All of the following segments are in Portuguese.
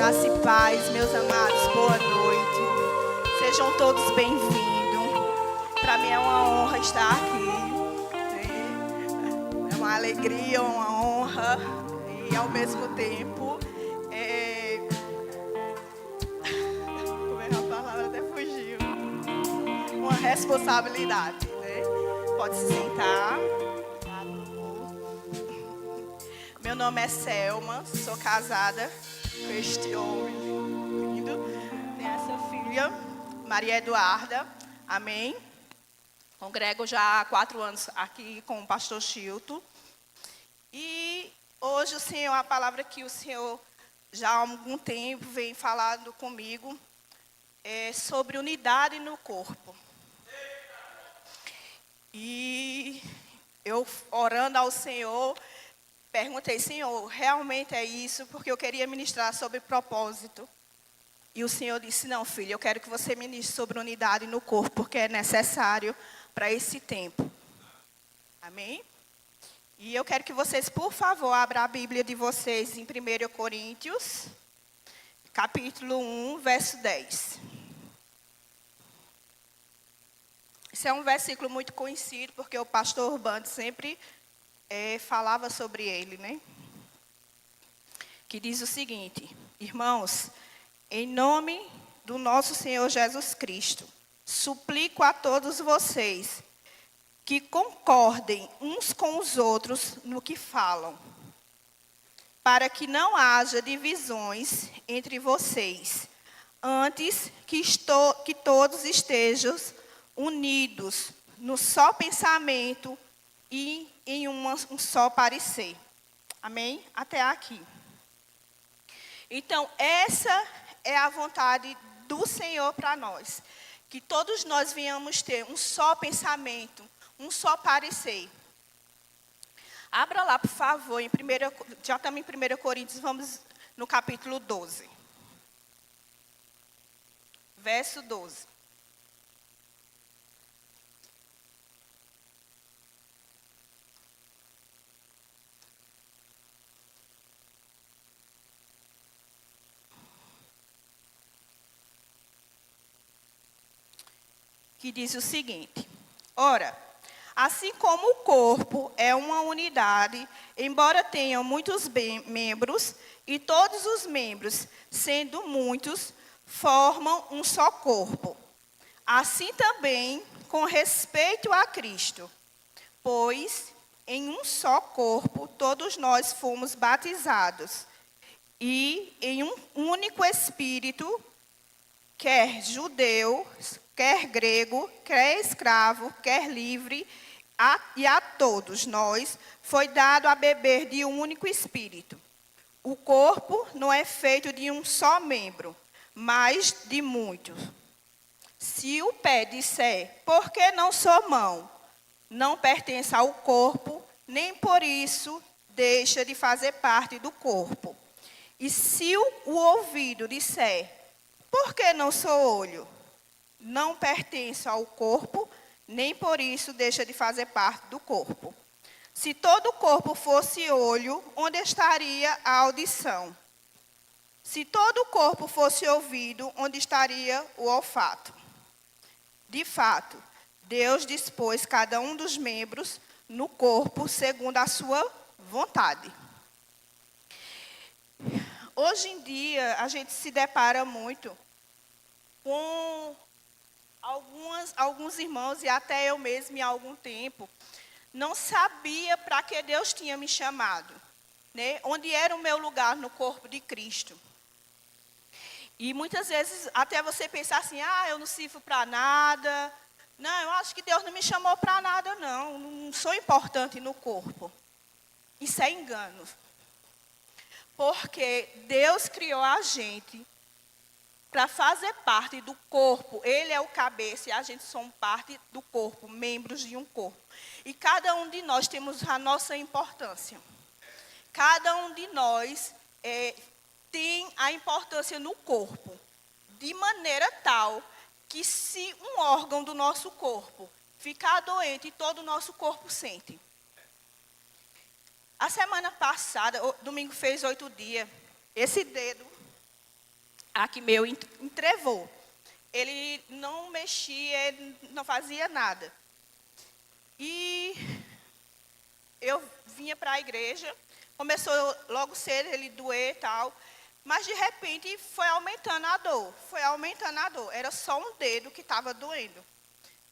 Graça e paz, meus amados, boa noite. Sejam todos bem-vindos. Para mim é uma honra estar aqui, né? É uma alegria, uma honra e ao mesmo tempo como é que a palavra até fugiu? Uma responsabilidade, né? Pode se sentar. Meu nome é Selma, sou casada com este homem lindo. Tenho essa filha, Maria Eduarda, amém? Congrego já há 4 anos aqui com o pastor Chilton. E hoje o Senhor, a palavra que o Senhor já há algum tempo vem falando comigo é sobre unidade no corpo. E eu orando ao Senhor, perguntei, Senhor, realmente é isso? Porque eu queria ministrar sobre propósito. E o Senhor disse, não, filho, eu quero que você ministre sobre unidade no corpo, porque é necessário para esse tempo. Amém? E eu quero que vocês, por favor, abram a Bíblia de vocês em 1 Coríntios, capítulo 1, verso 10. Esse é um versículo muito conhecido, porque o pastor Urbano sempre falava sobre ele, né? Que diz o seguinte, irmãos, em nome do nosso Senhor Jesus Cristo, suplico a todos vocês que concordem uns com os outros no que falam, para que não haja divisões entre vocês, antes que todos estejam unidos no só pensamento e em um só parecer. Amém? Até aqui. Então, essa é a vontade do Senhor para nós. Que todos nós venhamos ter um só pensamento, um só parecer. Abra lá, por favor, já estamos em 1 Coríntios, vamos no capítulo 12. Verso 12. Que diz o seguinte, ora, assim como o corpo é uma unidade, embora tenham muitos membros, e todos os membros, sendo muitos, formam um só corpo. Assim também com respeito a Cristo, pois em um só corpo todos nós fomos batizados, e em um único Espírito, quer judeus, quer grego, quer escravo, quer livre, e a todos nós foi dado a beber de um único Espírito. O corpo não é feito de um só membro, mas de muitos. Se o pé disser, por que não sou mão? Não pertence ao corpo, nem por isso deixa de fazer parte do corpo. E se o ouvido disser, por que não sou olho? Não pertence ao corpo, nem por isso deixa de fazer parte do corpo. Se todo o corpo fosse olho, onde estaria a audição? Se todo o corpo fosse ouvido, onde estaria o olfato? De fato, Deus dispôs cada um dos membros no corpo segundo a sua vontade. Hoje em dia, a gente se depara muito com alguns irmãos, e até eu mesma, em algum tempo, não sabia para que Deus tinha me chamado, né? Onde era o meu lugar no corpo de Cristo. E muitas vezes, até você pensar assim, eu não sirvo para nada. Não, eu acho que Deus não me chamou para nada, não sou importante no corpo. Isso é engano. Porque Deus criou a gente para fazer parte do corpo. Ele é o cabeça e a gente somos parte do corpo, membros de um corpo. E cada um de nós temos a nossa importância. Cada um de nós tem a importância no corpo, de maneira tal que se um órgão do nosso corpo ficar doente, todo o nosso corpo sente. A semana passada, domingo fez 8 dias, esse dedo aqui meu entrevou. Ele não mexia, ele não fazia nada. E eu vinha para a igreja, começou logo cedo ele doer e tal, mas de repente foi aumentando a dor, era só um dedo que estava doendo.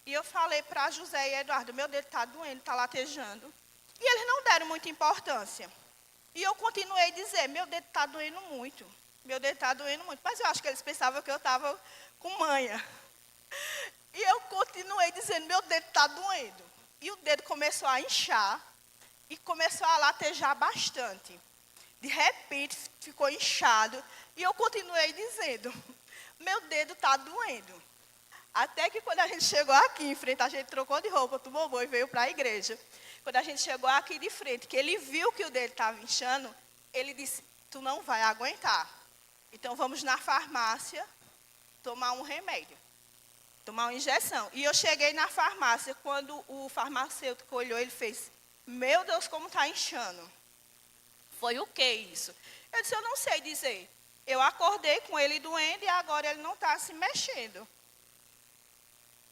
E eu falei para José e Eduardo, meu dedo está doendo, está latejando. E eles não deram muita importância. E eu continuei a dizer, meu dedo está doendo muito, mas eu acho que eles pensavam que eu estava com manha. E eu continuei dizendo, meu dedo está doendo. E o dedo começou a inchar e começou a latejar bastante. De repente, ficou inchado e eu continuei dizendo, meu dedo está doendo. Até que quando a gente chegou aqui em frente, a gente trocou de roupa, tomou banho e veio para a igreja. Quando a gente chegou aqui de frente, que ele viu que o dedo estava inchando, ele disse, tu não vai aguentar. Então vamos na farmácia tomar um remédio. Tomar uma injeção. E eu cheguei na farmácia, quando o farmacêutico olhou, ele fez, meu Deus, como está inchando. Foi o que isso? Eu disse, eu não sei dizer. Eu acordei com ele doendo e agora ele não está se mexendo.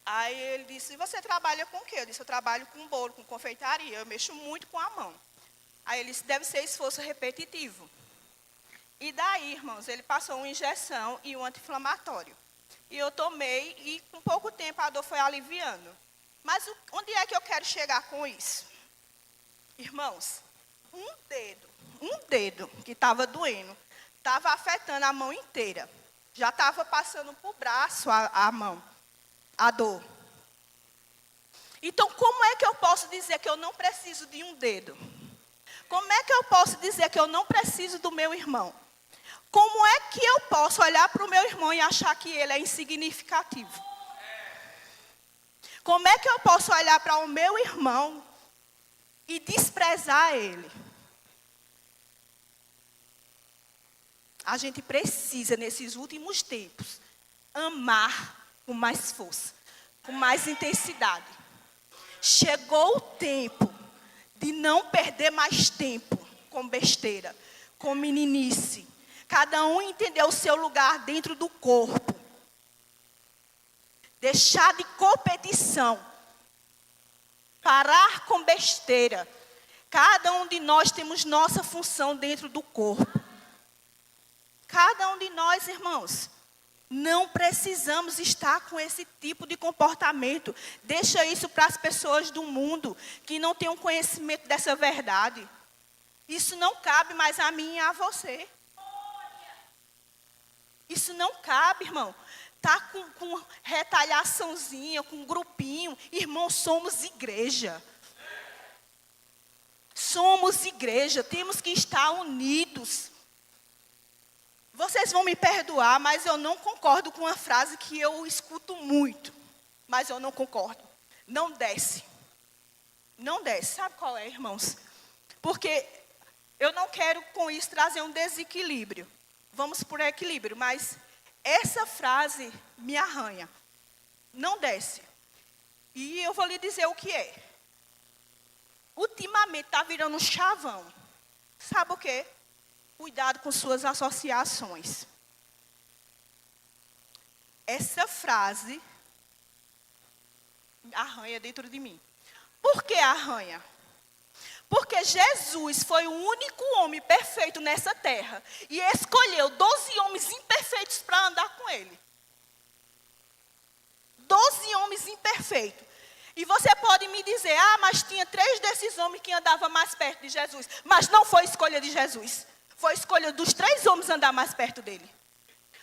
Aí ele disse, você trabalha com o quê? Eu disse, eu trabalho com bolo, com confeitaria, eu mexo muito com a mão. Aí ele disse, deve ser esforço repetitivo. E daí, irmãos, ele passou uma injeção e um anti-inflamatório. E eu tomei e com pouco tempo a dor foi aliviando. Mas onde é que eu quero chegar com isso? Irmãos, um dedo que estava doendo, estava afetando a mão inteira. Já estava passando para o braço a mão, a dor. Então, como é que eu posso dizer que eu não preciso de um dedo? Como é que eu posso dizer que eu não preciso do meu irmão? Como é que eu posso olhar para o meu irmão e achar que ele é insignificativo? Como é que eu posso olhar para o meu irmão e desprezar ele? A gente precisa, nesses últimos tempos, amar com mais força, com mais intensidade. Chegou o tempo de não perder mais tempo com besteira, com meninice. Cada um entender o seu lugar dentro do corpo. Deixar de competição. Parar com besteira. Cada um de nós temos nossa função dentro do corpo. Cada um de nós, irmãos, não precisamos estar com esse tipo de comportamento. Deixa isso para as pessoas do mundo que não têm um conhecimento dessa verdade. Isso não cabe mais a mim e a você. Isso não cabe, irmão. Tá com retaliaçãozinha, com grupinho. Irmão, somos igreja. Somos igreja, temos que estar unidos. Vocês vão me perdoar, mas eu não concordo com uma frase que eu escuto muito. Mas eu não concordo. Não desce. Não desce. Sabe qual é, irmãos? Porque eu não quero com isso trazer um desequilíbrio. Vamos por equilíbrio, mas essa frase me arranha. Não desce. E eu vou lhe dizer o que é. Ultimamente está virando um chavão. Sabe o quê? Cuidado com suas associações. Essa frase arranha dentro de mim. Por que arranha? Porque Jesus foi o único homem perfeito nessa terra. E escolheu 12 homens imperfeitos para andar com ele. 12 homens imperfeitos. E você pode me dizer, mas tinha 3 desses homens que andavam mais perto de Jesus. Mas não foi escolha de Jesus. Foi escolha dos 3 homens andar mais perto dele.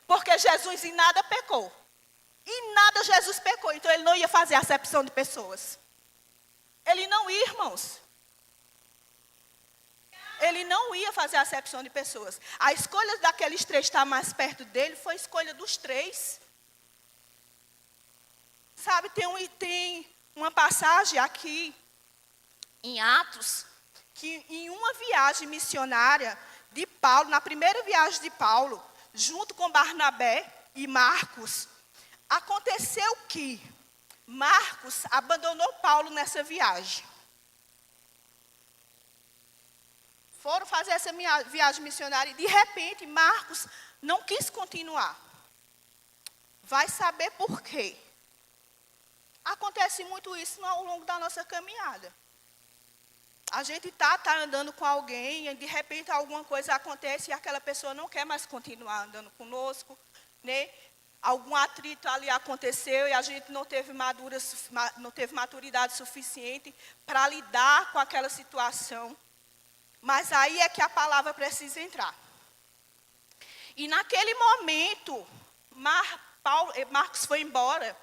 Porque Jesus em nada pecou. Em nada Jesus pecou. Então ele não ia fazer acepção de pessoas. Ele não ia, irmãos. Ele não ia fazer acepção de pessoas. A escolha daqueles 3 estar mais perto dele foi a escolha dos 3. Sabe, tem uma passagem aqui em Atos, que em uma viagem missionária de Paulo, na primeira viagem de Paulo, junto com Barnabé e Marcos, aconteceu que Marcos abandonou Paulo nessa viagem. foram fazer essa viagem missionária e, de repente, Marcos não quis continuar. Vai saber por quê. Acontece muito isso ao longo da nossa caminhada. A gente tá andando com alguém e, de repente, alguma coisa acontece e aquela pessoa não quer mais continuar andando conosco, né? Algum atrito ali aconteceu e a gente não teve maturidade suficiente para lidar com aquela situação. Mas aí é que a palavra precisa entrar. E naquele momento, Marcos foi embora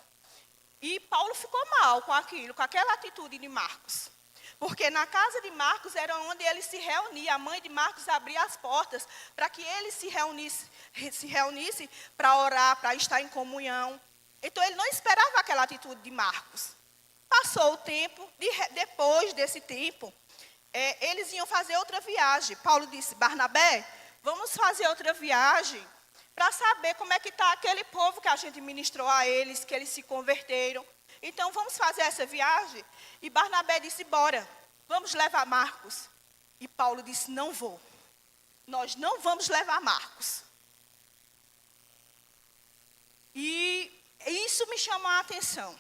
e Paulo ficou mal com aquilo, com aquela atitude de Marcos. Porque na casa de Marcos era onde ele se reunia. A mãe de Marcos abria as portas para que ele se reunisse para orar, para estar em comunhão. Então ele não esperava aquela atitude de Marcos. Passou o tempo, depois desse tempo, eles iam fazer outra viagem. Paulo disse: Barnabé, vamos fazer outra viagem para saber como é que está aquele povo que a gente ministrou a eles, que eles se converteram. Então, vamos fazer essa viagem? E Barnabé disse: bora, vamos levar Marcos. E Paulo disse: não vou. Nós não vamos levar Marcos. E isso me chamou a atenção.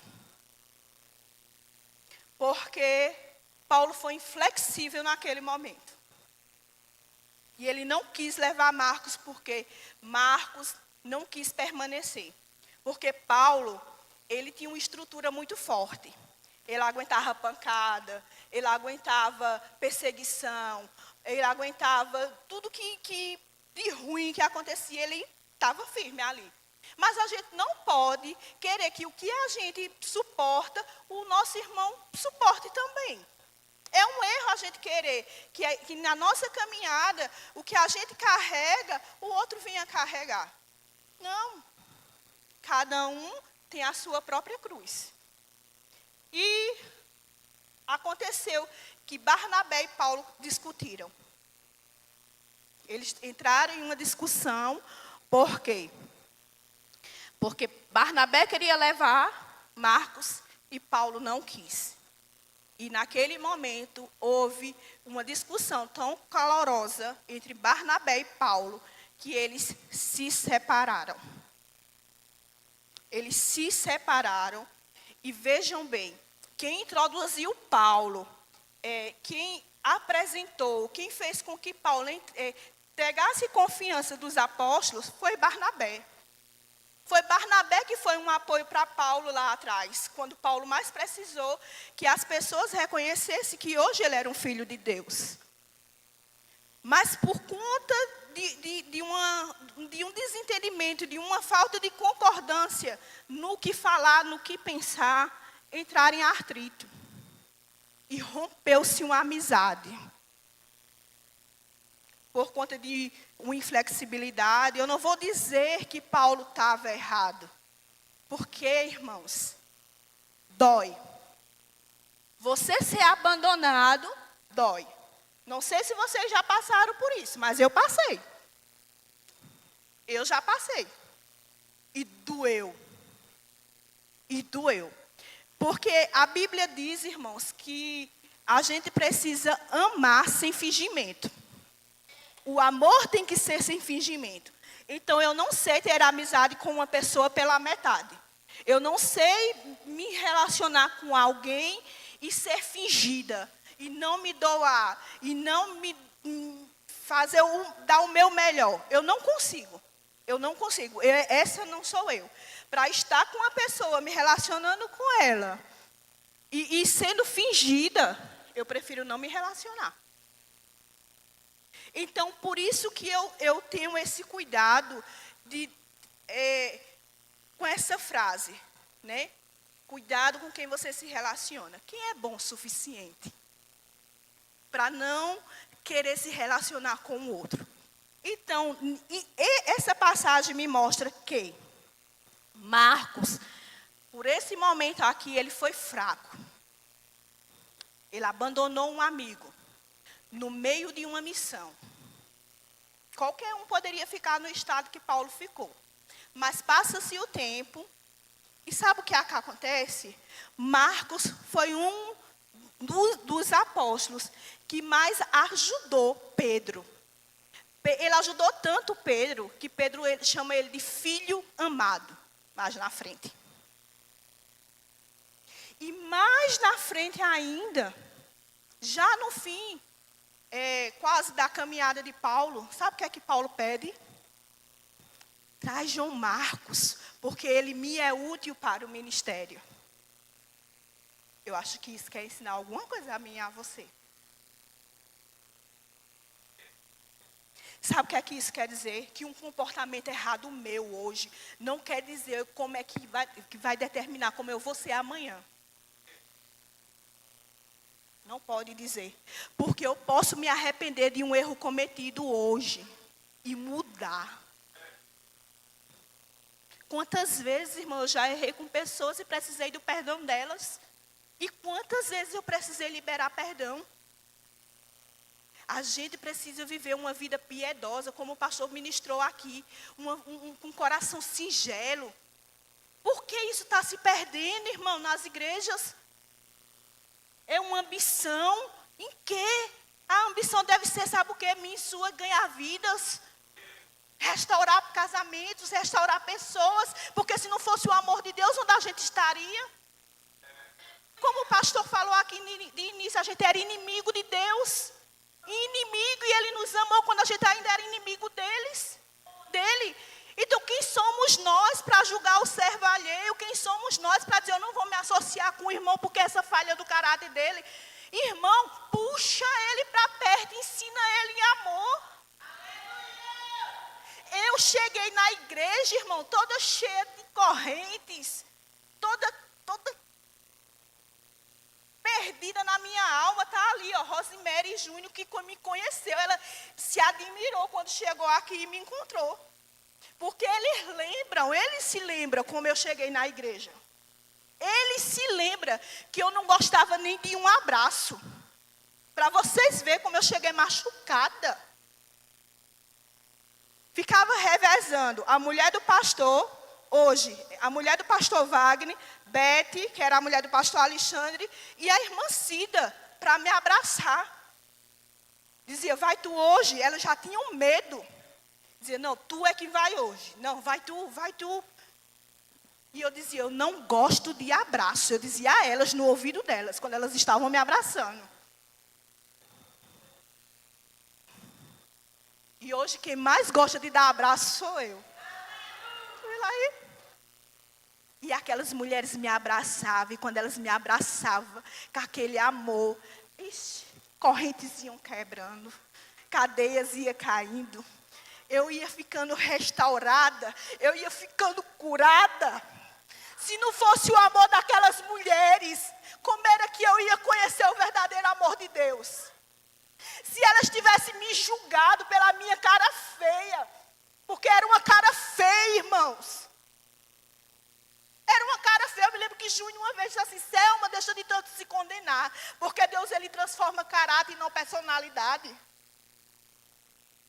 Porque Paulo foi inflexível naquele momento. E ele não quis levar Marcos porque Marcos não quis permanecer. Porque Paulo, ele tinha uma estrutura muito forte. Ele aguentava pancada, ele aguentava perseguição, ele aguentava tudo que de ruim que acontecia, ele estava firme ali. Mas a gente não pode querer que o que a gente suporta, o nosso irmão suporte também. É um erro a gente querer que na nossa caminhada, o que a gente carrega, o outro venha carregar. Não. Cada um tem a sua própria cruz. E aconteceu que Barnabé e Paulo discutiram. Eles entraram em uma discussão. Por quê? Porque Barnabé queria levar Marcos e Paulo não quis. E naquele momento houve uma discussão tão calorosa entre Barnabé e Paulo que eles se separaram. Eles se separaram e vejam bem, quem introduziu Paulo, quem apresentou, quem fez com que Paulo pegasse confiança dos apóstolos foi Barnabé. Foi Barnabé que foi um apoio para Paulo lá atrás, quando Paulo mais precisou que as pessoas reconhecessem que hoje ele era um filho de Deus. Mas por conta de um desentendimento, de uma falta de concordância no que falar, no que pensar, entraram em atrito. E rompeu-se uma amizade. Por conta de uma inflexibilidade. Eu não vou dizer que Paulo estava errado. Porque, irmãos, dói. Você ser abandonado, dói. Não sei se vocês já passaram por isso, mas eu passei. Eu já passei. E doeu. E doeu. Porque a Bíblia diz, irmãos, que a gente precisa amar sem fingimento. O amor tem que ser sem fingimento. Então, eu não sei ter amizade com uma pessoa pela metade. Eu não sei me relacionar com alguém e ser fingida. E não me doar. E não me fazer dar o meu melhor. Eu não consigo. Eu não consigo. Essa não sou eu. Para estar com uma pessoa, me relacionando com ela. E sendo fingida, eu prefiro não me relacionar. Então, por isso que eu tenho esse cuidado com essa frase, né? Cuidado com quem você se relaciona. Quem é bom o suficiente para não querer se relacionar com o outro? Então, essa passagem me mostra que Marcos, por esse momento aqui, ele foi fraco. Ele abandonou um amigo no meio de uma missão. Qualquer um poderia ficar no estado que Paulo ficou. Mas passa-se o tempo, e sabe o que acontece? Marcos foi um dos apóstolos que mais ajudou Pedro. Ele ajudou tanto Pedro, que Pedro chama ele de filho amado, mais na frente. E mais na frente ainda, já no fim, quase da caminhada de Paulo, sabe o que é que Paulo pede? Traz João Marcos, porque ele me é útil para o ministério. Eu acho que isso quer ensinar alguma coisa a mim e a você. Sabe o que é que isso quer dizer? Que um comportamento errado meu hoje não quer dizer como é que vai determinar como eu vou ser amanhã. Não pode dizer. Porque eu posso me arrepender de um erro cometido hoje e mudar. Quantas vezes, irmão, eu já errei com pessoas e precisei do perdão delas? E quantas vezes eu precisei liberar perdão? A gente precisa viver uma vida piedosa, como o pastor ministrou aqui, um coração singelo. Por que isso está se perdendo, irmão, nas igrejas? É uma ambição em quê? A ambição deve ser, sabe o quê? Minha e sua, ganhar vidas. Restaurar casamentos, restaurar pessoas. Porque se não fosse o amor de Deus, onde a gente estaria? Como o pastor falou aqui de início, a gente era inimigo de Deus. Inimigo, e Ele nos amou quando a gente ainda era inimigo dele. Então, quem somos nós para julgar o servo alheio? Quem somos nós para dizer, eu não vou me associar com o irmão porque essa falha do caráter dele? Irmão, puxa ele para perto, ensina ele em amor. Eu cheguei na igreja, irmão, toda cheia de correntes, toda perdida na minha alma. Está ali, ó, Rosemary Júnior, que me conheceu, ela se admirou quando chegou aqui e me encontrou. Porque eles se lembram como eu cheguei na igreja. Eles se lembram que eu não gostava nem de um abraço. Para vocês verem como eu cheguei machucada. Ficava revezando a mulher do pastor, hoje, a mulher do pastor Wagner, Beth, que era a mulher do pastor Alexandre, e a irmã Cida, para me abraçar. Dizia, vai tu hoje. Elas já tinham medo. Dizia, não, tu é que vai hoje. Não, vai tu. E eu dizia, eu não gosto de abraço. Eu dizia a elas, no ouvido delas, quando elas estavam me abraçando. E hoje quem mais gosta de dar abraço sou eu. E aquelas mulheres me abraçavam. E quando elas me abraçavam, com aquele amor, correntes iam quebrando. Cadeias iam caindo. Eu ia ficando restaurada. Eu ia ficando curada. Se não fosse o amor daquelas mulheres, como era que eu ia conhecer o verdadeiro amor de Deus? Se elas tivessem me julgado pela minha cara feia, porque era uma cara feia, irmãos. Era uma cara feia. Eu me lembro que Júnior uma vez disse assim, Selma, deixa de tanto se condenar, porque Deus, Ele transforma caráter e não personalidade.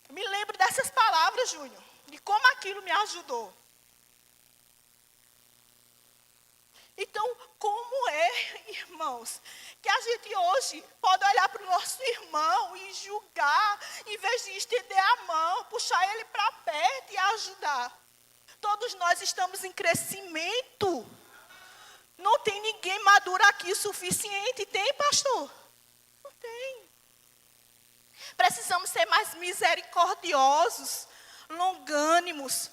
Eu me lembro dessas palavras, Júnior, de como aquilo me ajudou. Então, como é, irmãos, que a gente hoje pode olhar para o nosso irmão e julgar, em vez de estender a mão, puxar ele para perto e ajudar? Todos nós estamos em crescimento. Não tem ninguém maduro aqui o suficiente. Tem, pastor? Não tem. Precisamos ser mais misericordiosos, longânimos.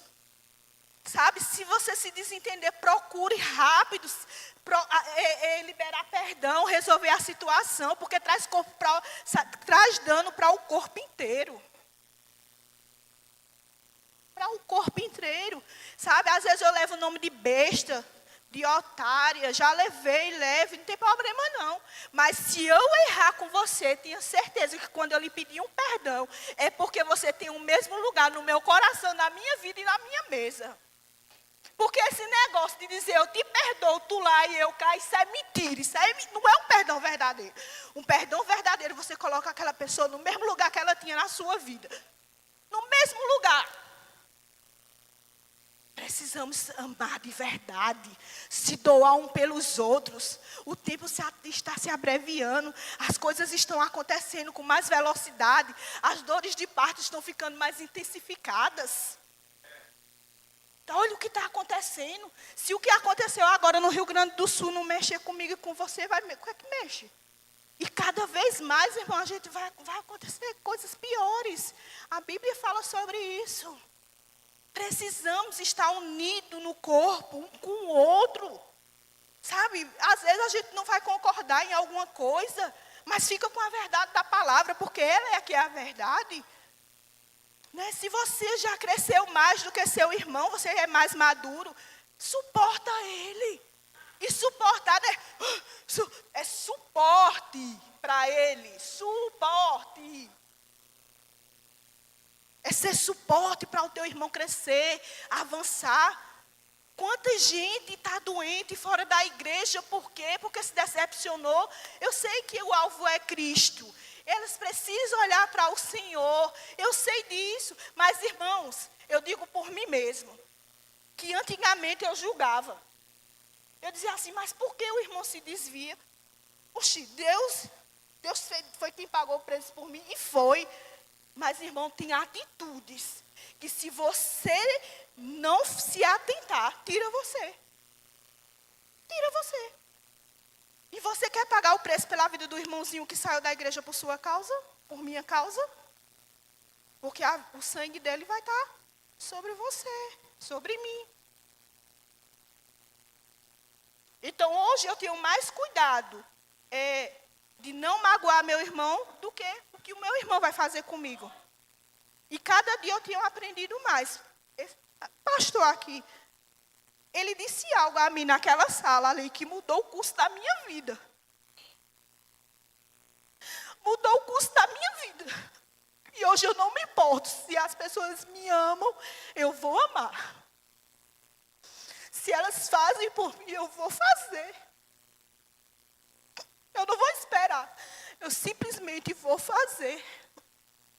Sabe, se você se desentender, procure rápido liberar perdão, resolver a situação, porque traz dano para o corpo inteiro. Para o corpo inteiro. Sabe, às vezes eu levo o nome de besta, de otária, já levo, não tem problema não. Mas se eu errar com você, tenha certeza que quando eu lhe pedir um perdão, é porque você tem o mesmo lugar no meu coração, na minha vida e na minha mesa. Porque esse negócio de dizer, eu te perdoo, tu lá e eu cá, isso é mentira. Isso não é um perdão verdadeiro. Um perdão verdadeiro, você coloca aquela pessoa no mesmo lugar que ela tinha na sua vida. No mesmo lugar. precisamos amar de verdade, se doar um pelos outros. O tempo está se abreviando, as coisas estão acontecendo com mais velocidade, as dores de parto estão ficando mais intensificadas. Então, olha o que está acontecendo. Se o que aconteceu agora no Rio Grande do Sul não mexer comigo e com você, o que é que mexe? E cada vez mais, irmão, a gente vai acontecer coisas piores. A Bíblia fala sobre isso. Precisamos estar unidos no corpo, um com o outro. Sabe, às vezes a gente não vai concordar em alguma coisa, mas fica com a verdade da palavra, porque ela é que é a verdade. Né? Se você já cresceu mais do que seu irmão, você é mais maduro, suporta ele. E suportar é suporte para ele, suporte. É ser suporte para o teu irmão crescer, avançar. Quanta gente está doente fora da igreja, por quê? Porque se decepcionou. Eu sei que o alvo é Cristo. Elas precisam olhar para o Senhor. Eu sei disso. Mas, irmãos, eu digo por mim mesmo, que antigamente eu julgava. Eu dizia assim, mas por que o irmão se desvia? Oxi, Deus foi quem pagou o preço por mim, e foi. Mas, irmão, tem atitudes que se você não se atentar, tira você. Tira você. E você quer pagar o preço pela vida do irmãozinho que saiu da igreja por sua causa? Por minha causa? Porque o sangue dele vai estar sobre você, sobre mim. Então, hoje eu tenho mais cuidado de não magoar meu irmão do que o que o meu irmão vai fazer comigo. E cada dia eu tenho aprendido mais. Esse pastor aqui, ele disse algo a mim naquela sala ali que mudou o curso da minha vida. Mudou o curso da minha vida. E hoje eu não me importo. Se as pessoas me amam, eu vou amar. Se elas fazem por mim, eu vou fazer. Eu não vou esperar. Eu simplesmente vou fazer.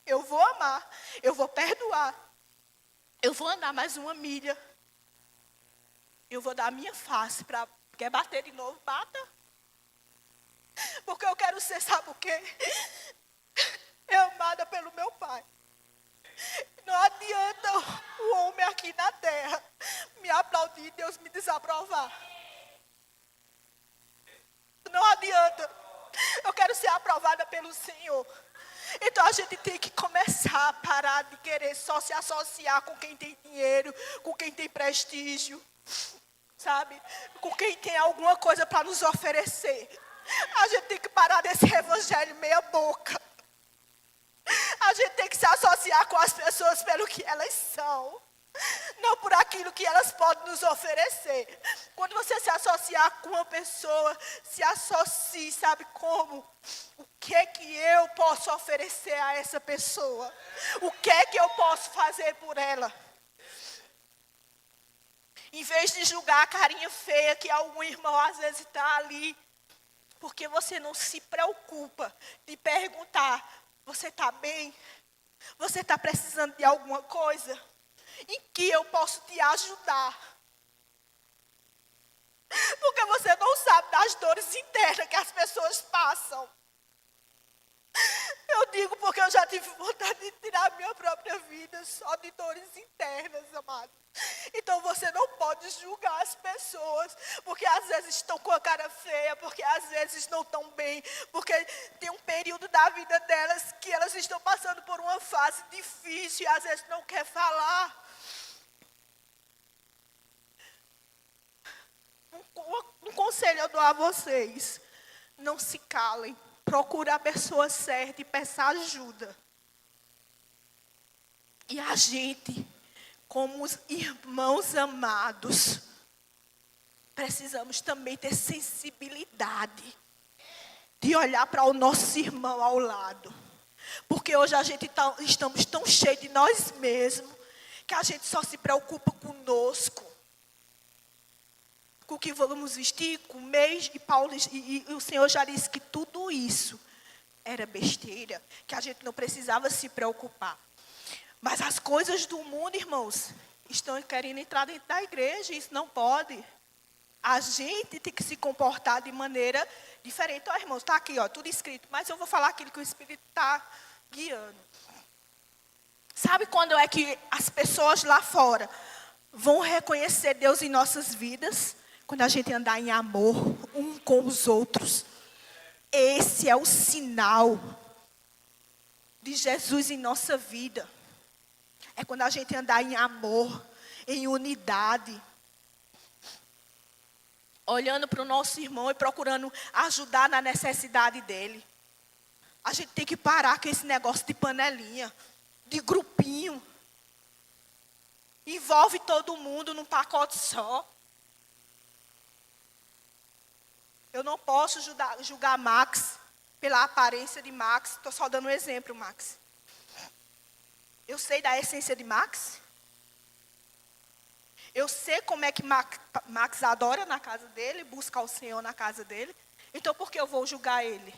Eu vou amar. Eu vou perdoar. Eu vou andar mais uma milha. Eu vou dar a minha face para... Quer bater de novo? Bata. Porque eu quero ser, sabe o quê? Amada pelo meu Pai. Não adianta o homem aqui na terra me aplaudir e Deus me desaprovar. Não adianta. Eu quero ser aprovada pelo Senhor. Então a gente tem que começar a parar de querer só se associar com quem tem dinheiro, com quem tem prestígio, sabe? Com quem tem alguma coisa para nos oferecer. A gente tem que parar desse evangelho meia boca. A gente tem que se associar com as pessoas pelo que elas são, não por aquilo que elas podem nos oferecer. Quando você se associar com uma pessoa, se associe, sabe como? O que é que eu posso oferecer a essa pessoa? O que é que eu posso fazer por ela? Em vez de julgar a carinha feia que algum irmão às vezes está ali, porque você não se preocupa de perguntar: você está bem? Você está precisando de alguma coisa? Em que eu posso te ajudar? Porque você não sabe das dores internas que as pessoas passam. Eu digo porque eu já tive vontade de tirar a minha própria vida só de dores internas, amado. Então você não pode julgar as pessoas, porque às vezes estão com a cara feia, porque às vezes não estão bem, porque tem um período da vida delas que elas estão passando por uma fase difícil e às vezes não quer falar. Um conselho eu dou a vocês: não se calem, procure a pessoa certa e peça ajuda. E a gente, como os irmãos amados, precisamos também ter sensibilidade de olhar para o nosso irmão ao lado. Porque hoje a gente estamos tão cheios de nós mesmos, que a gente só se preocupa conosco, com o que vamos vestir, comer, e Paulo e o Senhor já disse que tudo isso era besteira, que a gente não precisava se preocupar. Mas as coisas do mundo, irmãos, estão querendo entrar dentro da igreja, isso não pode. A gente tem que se comportar de maneira diferente. Ó, irmãos, está aqui, ó, tudo escrito, mas eu vou falar aquilo que o Espírito está guiando. Sabe quando é que as pessoas lá fora vão reconhecer Deus em nossas vidas? Quando a gente andar em amor um com os outros. Esse é o sinal de Jesus em nossa vida. É quando a gente andar em amor, em unidade. Olhando para o nosso irmão e procurando ajudar na necessidade dele. A gente tem que parar com esse negócio de panelinha, de grupinho. Envolve todo mundo num pacote só. Eu não posso julgar Max pela aparência de Max. Estou só dando um exemplo, Max. Eu sei da essência de Max. Eu sei como é que Max adora na casa dele, busca o Senhor na casa dele. Então, por que eu vou julgar ele?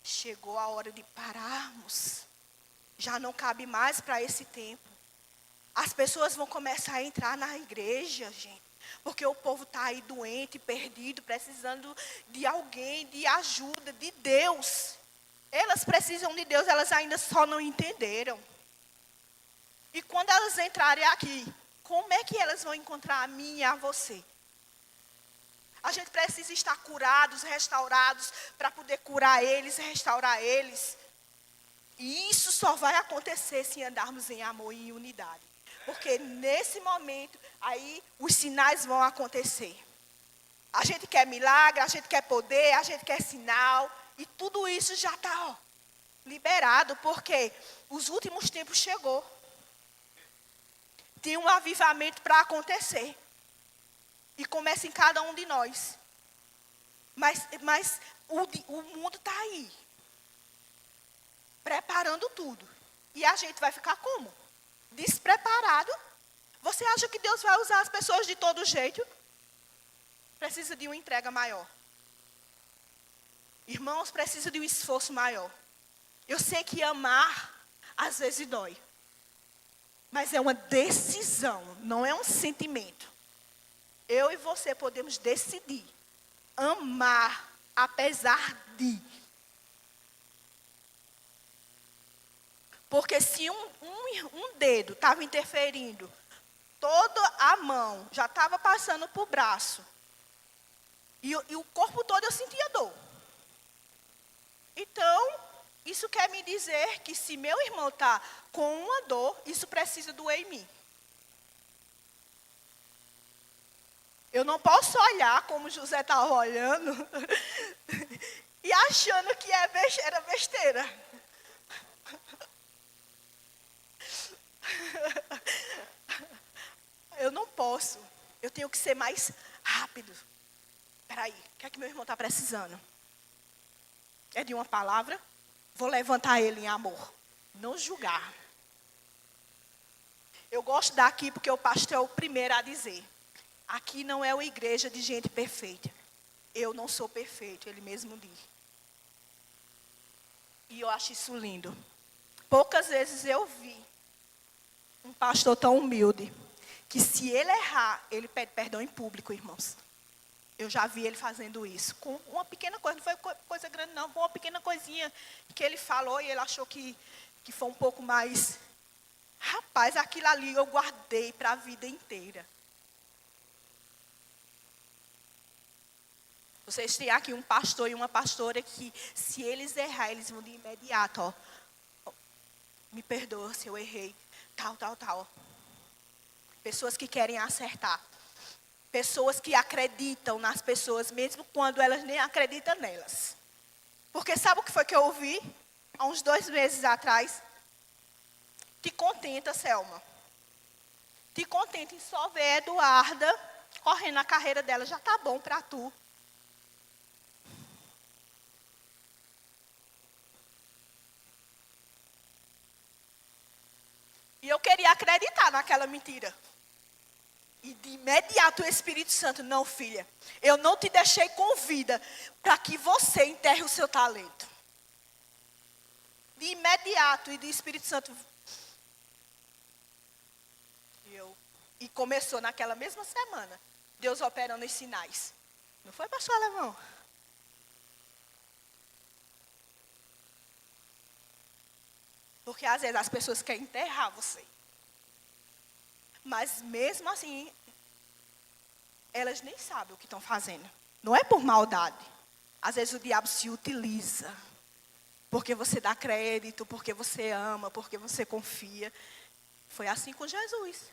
Chegou a hora de pararmos. Já não cabe mais para esse tempo. As pessoas vão começar a entrar na igreja, gente. Porque o povo está aí doente, perdido, precisando de alguém, de ajuda, de Deus. Elas precisam de Deus, elas ainda só não entenderam. E quando elas entrarem aqui, como é que elas vão encontrar a mim e a você? A gente precisa estar curados, restaurados, para poder curar eles, restaurar eles. E isso só vai acontecer se andarmos em amor e em unidade. Porque nesse momento, aí os sinais vão acontecer. A gente quer milagre, a gente quer poder, a gente quer sinal. E tudo isso já está liberado, porque os últimos tempos chegou. Tem um avivamento para acontecer. E começa em cada um de nós. Mas o mundo está aí. Preparando tudo. E a gente vai ficar como? Despreparado. Você acha que Deus vai usar as pessoas de todo jeito? Precisa de uma entrega maior. Irmãos, precisa de um esforço maior. Eu sei que amar às vezes dói. Mas é uma decisão, não é um sentimento. Eu e você podemos decidir amar apesar de. Porque se um dedo estava interferindo, toda a mão já estava passando para o braço. E o corpo todo eu sentia dor. Então, isso quer me dizer que se meu irmão está com uma dor, isso precisa doer em mim. Eu não posso olhar como José estava olhando e achando que era besteira. Eu não posso. Eu tenho que ser mais rápido. Espera aí, o que é que meu irmão está precisando? É de uma palavra? Vou levantar ele em amor. Não julgar. Eu gosto daqui porque o pastor é o primeiro a dizer. Aqui não é uma igreja de gente perfeita. Eu não sou perfeito, ele mesmo diz. E eu acho isso lindo. Poucas vezes eu vi um pastor tão humilde, que se ele errar, ele pede perdão em público, irmãos. Eu já vi ele fazendo isso. Com uma pequena coisa, não foi coisa grande não, com uma pequena coisinha que ele falou e ele achou que foi um pouco mais... Rapaz, aquilo ali eu guardei para a vida inteira. Vocês têm aqui um pastor e uma pastora que, se eles errar, eles vão de imediato, ó. Me perdoa se eu errei, tal. Pessoas que querem acertar. Pessoas que acreditam nas pessoas, mesmo quando elas nem acreditam nelas. Porque sabe o que foi que eu ouvi? Há uns 2 meses atrás. Te contenta, Selma. Te contenta em só ver Eduarda correndo a carreira dela, já tá bom para tu. E eu queria acreditar naquela mentira. E de imediato o Espírito Santo, não, filha, eu não te deixei com vida para que você enterre o seu talento. de imediato, e do Espírito Santo. E começou naquela mesma semana, Deus operando os sinais. Não foi, pastor Alemão? Porque às vezes as pessoas querem enterrar você. Mas mesmo assim, elas nem sabem o que estão fazendo. Não é por maldade. Às vezes o diabo se utiliza. Porque você dá crédito, porque você ama, porque você confia. Foi assim com Jesus.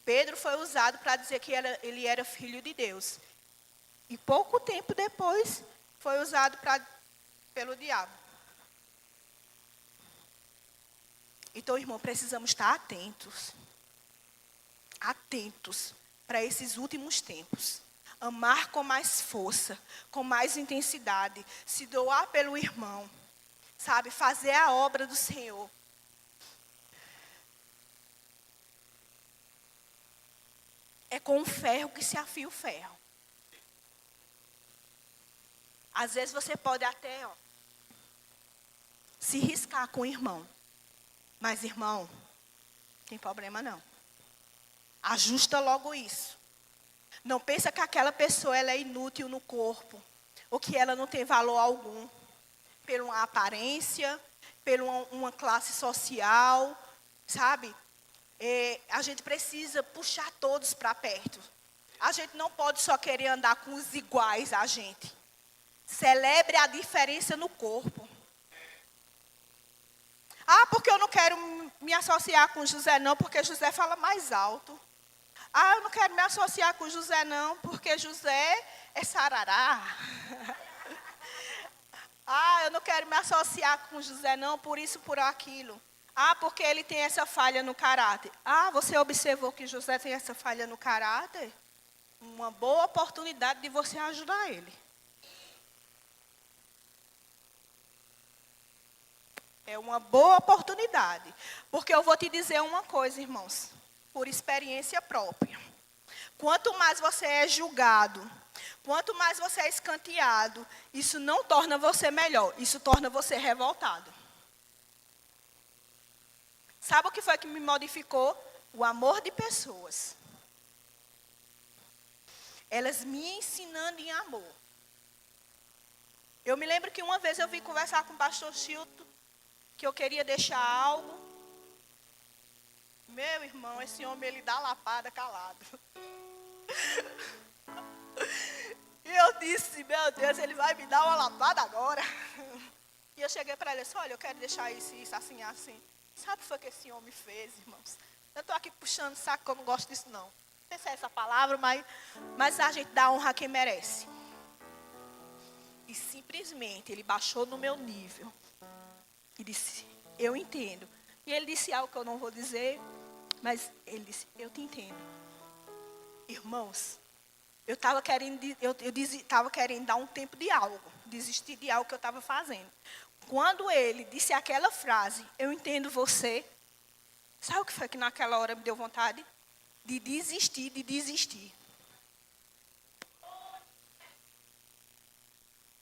Pedro foi usado para dizer que ele era filho de Deus. E pouco tempo depois, foi usado pelo diabo. Então, irmão, precisamos estar atentos. Atentos para esses últimos tempos. Amar com mais força, com mais intensidade. Se doar pelo irmão. Sabe, fazer a obra do Senhor. É com o ferro que se afia o ferro. Às vezes você pode até se riscar com o irmão. Mas, irmão, não tem problema não. Ajusta logo isso. Não pensa que aquela pessoa ela é inútil no corpo. Ou que ela não tem valor algum. Por uma aparência, por uma classe social, sabe? A gente precisa puxar todos para perto. A gente não pode só querer andar com os iguais a gente. Celebre a diferença no corpo. Ah, porque eu não quero me associar com José não, porque José fala mais alto. Ah, eu não quero me associar com José não, porque José é sarará. Ah, eu não quero me associar com José não, por isso, por aquilo. Ah, porque ele tem essa falha no caráter. Ah, você observou que José tem essa falha no caráter? Uma boa oportunidade de você ajudar ele. É uma boa oportunidade. Porque eu vou te dizer uma coisa, irmãos. Por experiência própria. Quanto mais você é julgado, quanto mais você é escanteado, isso não torna você melhor. Isso torna você revoltado. Sabe o que foi que me modificou? O amor de pessoas. Elas me ensinando em amor. Eu me lembro que uma vez eu vim conversar com o pastor Chilton, que eu queria deixar algo. Meu irmão, esse homem, ele dá lapada calado. E eu disse, meu Deus, ele vai me dar uma lapada agora. E eu cheguei para ele e disse, olha, eu quero deixar isso, assim, assim. Sabe o que foi que esse homem fez, irmãos? Eu estou aqui puxando saco, que eu não gosto disso, não. Não sei se é essa palavra, mas a gente dá honra a quem merece. E simplesmente ele baixou no meu nível. E disse, eu entendo. E ele disse algo que eu não vou dizer, mas ele disse, eu te entendo. Irmãos, eu estava querendo dar um tempo de algo. Desistir de algo que eu estava fazendo. Quando ele disse aquela frase, eu entendo você. Sabe o que foi que naquela hora me deu vontade? De desistir.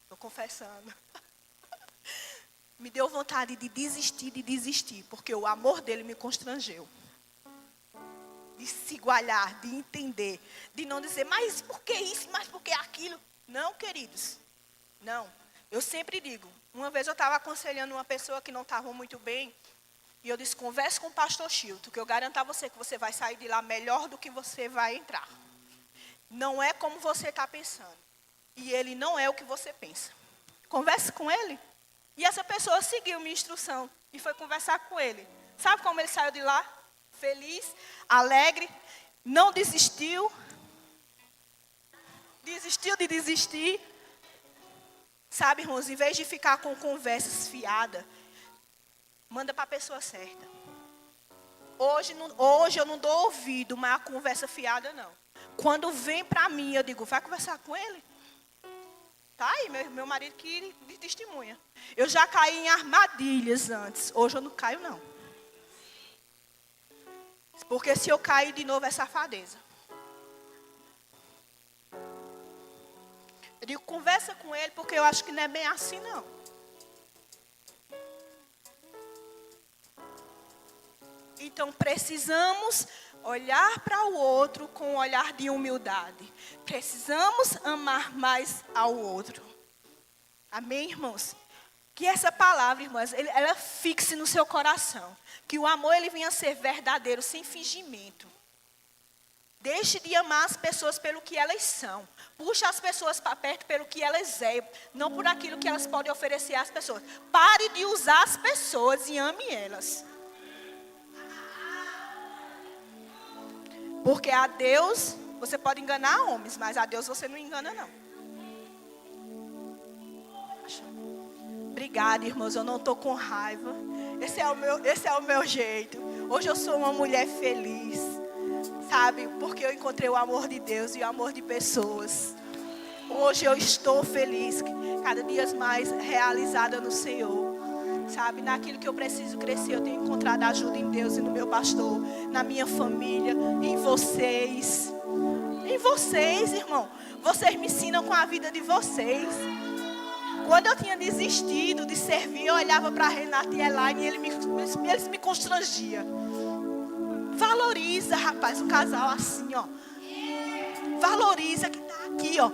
Estou confessando. Me deu vontade de desistir, porque o amor dele me constrangeu. De se igualar, de entender, de não dizer, mas por que isso, mas por que aquilo? Não, queridos, não. Eu sempre digo, uma vez eu estava aconselhando uma pessoa que não estava muito bem, e eu disse, converse com o pastor Chilton, que eu garanto a você que você vai sair de lá melhor do que você vai entrar. Não é como você está pensando. E ele não é o que você pensa. Converse com ele. E essa pessoa seguiu minha instrução e foi conversar com ele. Sabe como ele saiu de lá? Feliz, alegre, não desistiu. Desistiu de desistir. Sabe, irmãos, em vez de ficar com conversas fiadas, manda para a pessoa certa. Hoje eu não dou ouvido, mas a conversa fiada não. Quando vem para mim, eu digo, vai conversar com ele? Tá aí, meu marido que testemunha. Eu já caí em armadilhas antes. Hoje eu não caio, não. Porque se eu cair de novo é safadeza. Eu digo, conversa com ele, porque eu acho que não é bem assim, não. Então precisamos olhar para o outro com um olhar de humildade. Precisamos amar mais ao outro. Amém, irmãos? Que essa palavra, irmãs, ela fixe no seu coração. Que o amor ele venha a ser verdadeiro, sem fingimento. Deixe de amar as pessoas pelo que elas são. Puxe as pessoas para perto pelo que elas é, não por aquilo que elas podem oferecer às pessoas. Pare de usar as pessoas e ame elas. Porque a Deus, você pode enganar homens, mas a Deus você não engana, não. Obrigada, irmãos, eu não estou com raiva. Esse é o meu jeito. Hoje eu sou uma mulher feliz. Sabe, porque eu encontrei o amor de Deus e o amor de pessoas. Hoje eu estou feliz, cada dia mais realizada no Senhor. Sabe, naquilo que eu preciso crescer, eu tenho encontrado ajuda em Deus e no meu pastor, na minha família, em vocês. Em vocês, irmão. Vocês me ensinam com a vida de vocês. Quando eu tinha desistido de servir, eu olhava para Renata e Elaine e eles me constrangiam. Valoriza, rapaz, um casal assim, ó. Valoriza que tá aqui, ó.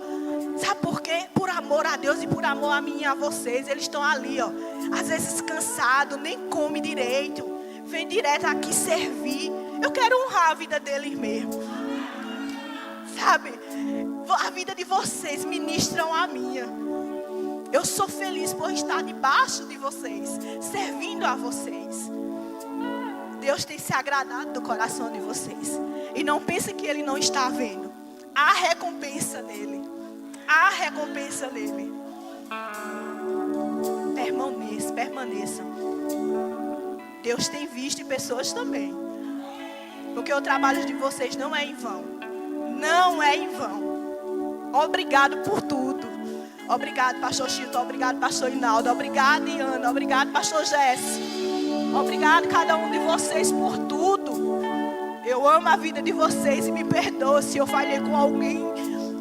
Sabe por quê? Por amor a Deus e por amor a mim e a vocês. Eles estão ali, ó. Às vezes cansados, nem come direito. Vem direto aqui servir. Eu quero honrar a vida deles mesmo. Sabe? A vida de vocês ministram a minha. Eu sou feliz por estar debaixo de vocês, servindo a vocês. Deus tem se agradado do coração de vocês. E não pense que Ele não está vendo. Há recompensa nele. Há recompensa nele. Permaneçam. Deus tem visto e pessoas também. Porque o trabalho de vocês não é em vão. Não é em vão. Obrigado por tudo. Obrigado, pastor Chilton. Obrigado, pastor Inaldo. Obrigado, Diana. Obrigado, pastor Jesse. Obrigado cada um de vocês por tudo. Eu amo a vida de vocês e me perdoa se eu falhei com alguém.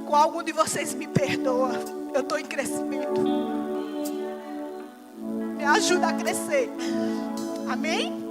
Com algum de vocês, me perdoa. Eu estou em crescimento. Me ajuda a crescer. Amém?